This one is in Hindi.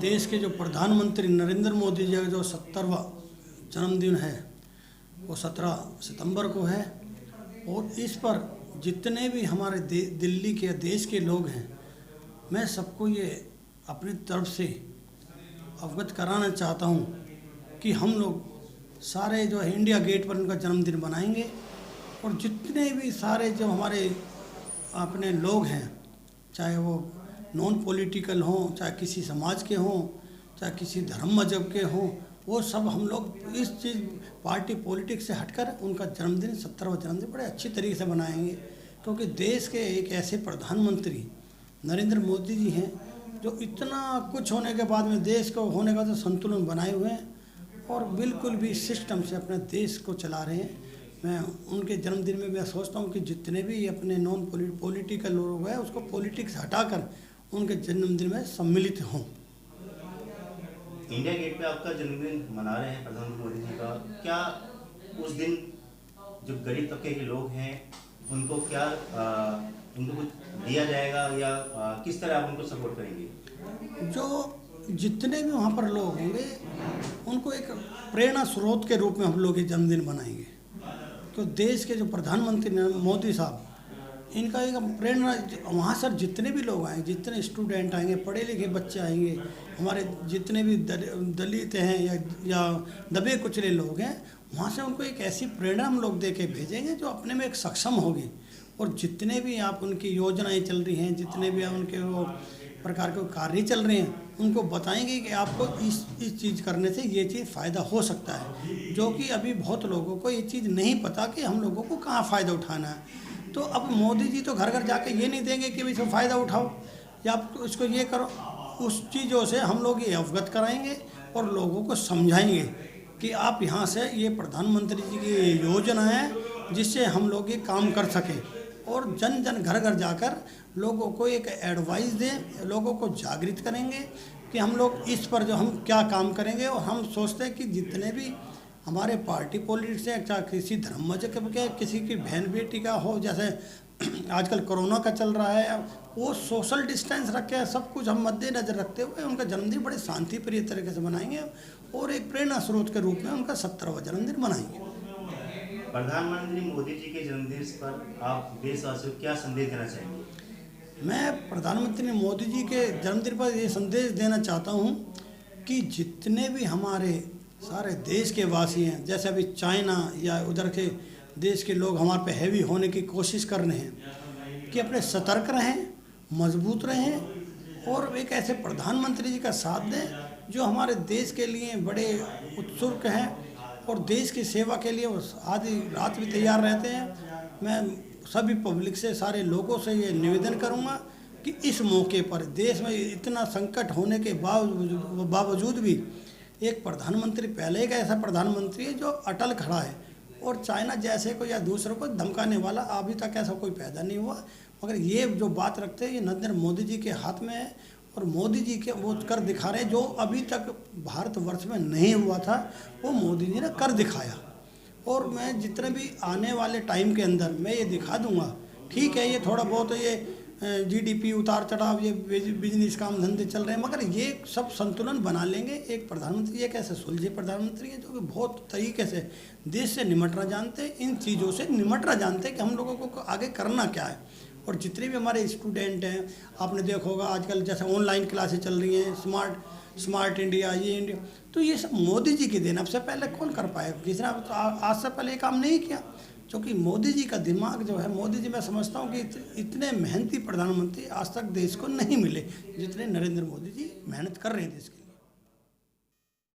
देश के जो प्रधानमंत्री नरेंद्र मोदी जी का जो 70वां जन्मदिन है वो 17 सितंबर को है। और इस पर जितने भी हमारे दिल्ली के देश के लोग हैं, मैं सबको ये अपनी तरफ से अवगत कराना चाहता हूँ कि हम लोग सारे जो है इंडिया गेट पर उनका जन्मदिन मनाएंगे। और जितने भी सारे जो हमारे अपने लोग हैं, चाहे वो नॉन पॉलिटिकल हों, चाहे किसी समाज के हों, चाहे किसी धर्म मजहब के हों, वो सब हम लोग इस चीज़ पार्टी पॉलिटिक्स से हटकर उनका जन्मदिन 17वां जन्मदिन बड़े अच्छी तरीके से मनाएंगे। क्योंकि देश के एक ऐसे प्रधानमंत्री नरेंद्र मोदी जी हैं जो इतना कुछ होने के बाद में देश को होने का तो संतुलन बनाए हुए हैं और बिल्कुल भी सिस्टम से अपने देश को चला रहे हैं। मैं उनके जन्मदिन में मैं सोचता हूँ कि जितने भी अपने नॉन पॉलिटिकल लोग हैं उसको पॉलिटिक्स हटाकर उनके जन्मदिन में सम्मिलित हों। इंडिया गेट पे आपका जन्मदिन मना रहे हैं प्रधानमंत्री मोदी जी का, क्या उस दिन जो गरीब तबके के लोग हैं उनको क्या उनको कुछ दिया जाएगा या किस तरह आप उनको सपोर्ट करेंगे? जो जितने भी वहाँ पर लोग होंगे उनको एक प्रेरणा स्रोत के रूप में हम लोग ये जन्मदिन मनाएंगे। तो देश के जो प्रधानमंत्री मोदी साहब, इनका एक प्रेरणा वहाँ सर जितने भी लोग आएंगे, जितने स्टूडेंट आएंगे, पढ़े लिखे बच्चे आएंगे, हमारे जितने भी दलित हैं या दबे कुचले लोग हैं, वहाँ से उनको एक ऐसी प्रेरणा हम लोग दे के भेजेंगे जो अपने में एक सक्षम होगी। और जितने भी आप उनकी योजनाएं चल रही हैं, जितने भी उनके वो प्रकार के कार्य चल रहे हैं, उनको बताएंगे कि आपको इस चीज़ करने से ये चीज़ फ़ायदा हो सकता है, जो कि अभी बहुत लोगों को ये चीज़ नहीं पता कि हम लोगों को कहाँ फ़ायदा उठाना है। तो अब मोदी जी तो घर घर जाके ये नहीं देंगे कि भाई इसको फ़ायदा उठाओ या आप इसको ये करो। उस चीज़ों से हम लोग ये अवगत कराएंगे और लोगों को समझाएंगे कि आप यहाँ से ये प्रधानमंत्री जी की योजना है जिससे हम लोग ये काम कर सकें। और जन जन घर घर जाकर लोगों को एक एडवाइस दें, लोगों को जागृत करेंगे कि हम लोग इस पर जो हम क्या काम करेंगे। और हम सोचते हैं कि जितने भी हमारे पार्टी पॉलिटिक्स है, चाहे किसी धर्म मजहब के, किसी की बहन बेटी का हो, जैसे आजकल कोरोना का चल रहा है, वो सोशल डिस्टेंस रख के सब कुछ हम मद्देनजर रखते हुए उनका जन्मदिन बड़े शांतिप्रिय तरीके से मनाएंगे और एक प्रेरणा स्रोत के रूप में उनका 17वां जन्मदिन मनाएंगे। प्रधानमंत्री मोदी जी के जन्मदिन पर आप देशवासियों को क्या संदेश देना चाहेंगे? मैं प्रधानमंत्री मोदी जी के जन्मदिन पर ये संदेश देना चाहता हूँ कि जितने भी हमारे सारे देश के वासी हैं, जैसे अभी चाइना या उधर के देश के लोग हमारे पे हैवी होने की कोशिश कर रहे हैं, कि अपने सतर्क रहें, मजबूत रहें और एक ऐसे प्रधानमंत्री जी का साथ दें जो हमारे देश के लिए बड़े उत्सुक हैं और देश की सेवा के लिए वो आधी रात भी तैयार रहते हैं। मैं सभी पब्लिक से, सारे लोगों से ये निवेदन करूँगा कि इस मौके पर देश में इतना संकट होने के बावजूद भी एक प्रधानमंत्री, पहले एक ऐसा प्रधानमंत्री है जो अटल खड़ा है और चाइना जैसे को या दूसरों को धमकाने वाला अभी तक ऐसा कोई पैदा नहीं हुआ। मगर ये जो बात रखते हैं ये नरेंद्र मोदी जी के हाथ में है और मोदी जी के वो कर दिखा रहे हैं जो अभी तक भारतवर्ष में नहीं हुआ था, वो मोदी जी ने कर दिखाया। और मैं जितने भी आने वाले टाइम के अंदर मैं ये दिखा दूंगा। ठीक है, ये थोड़ा बहुत ये जीडीपी उतार चढ़ाव, ये बिजनेस काम धंधे चल रहे हैं, मगर ये सब संतुलन बना लेंगे। एक प्रधानमंत्री एक ऐसे सुलझे प्रधानमंत्री है जो कि बहुत तरीके से देश से निमटना जानते हैं, इन चीज़ों से निमटना जानते हैं कि हम लोगों को आगे करना क्या है। और जितने भी हमारे स्टूडेंट हैं, आपने देखा होगा आजकल जैसे ऑनलाइन क्लासेस चल रही हैं, स्मार्ट इंडिया, ये इंडिया, तो ये सब मोदी जी की देन। अब से पहले कौन कर पाएगा? किसी ने आज से पहले ये काम नहीं किया, क्योंकि मोदी जी का दिमाग जो है, मोदी जी मैं समझता हूँ कि इतने मेहनती प्रधानमंत्री आज तक देश को नहीं मिले जितने नरेंद्र मोदी जी मेहनत कर रहे हैं देश के लिए।